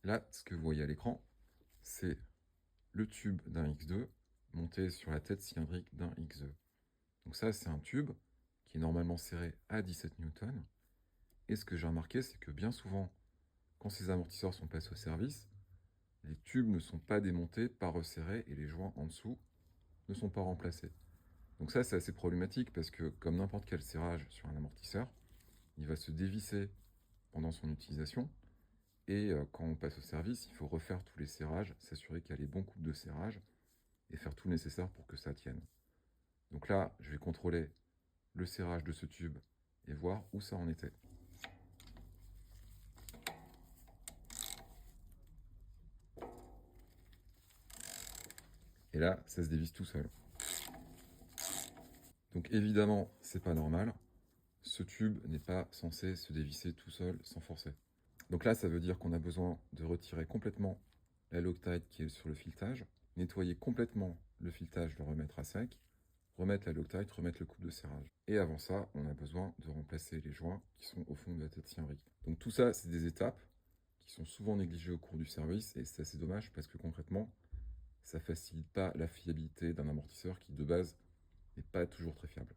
Là, ce que vous voyez à l'écran, c'est le tube d'un X2 monté sur la tête cylindrique d'un X2. Donc ça, c'est un tube qui est normalement serré à 17 newtons. Et ce que j'ai remarqué, c'est que bien souvent, quand ces amortisseurs sont passés au service, les tubes ne sont pas démontés, pas resserrés, et les joints en dessous ne sont pas remplacés. Donc ça, c'est assez problématique parce que, comme n'importe quel serrage sur un amortisseur, il va se dévisser pendant son utilisation. Et quand on passe au service, il faut refaire tous les serrages, s'assurer qu'il y a les bons coupes de serrage et faire tout le nécessaire pour que ça tienne. Donc là, je vais contrôler le serrage de ce tube et voir où ça en était. Et là, ça se dévisse tout seul. Donc évidemment, c'est pas normal. Ce tube n'est pas censé se dévisser tout seul sans forcer. Donc là, ça veut dire qu'on a besoin de retirer complètement la Loctite qui est sur le filetage, nettoyer complètement le filetage, le remettre à sec, remettre la Loctite, remettre le coupe de serrage. Et avant ça, on a besoin de remplacer les joints qui sont au fond de la tête cylindrique. Donc tout ça, c'est des étapes qui sont souvent négligées au cours du service, et c'est assez dommage parce que concrètement, ça facilite pas la fiabilité d'un amortisseur qui de base n'est pas toujours très fiable.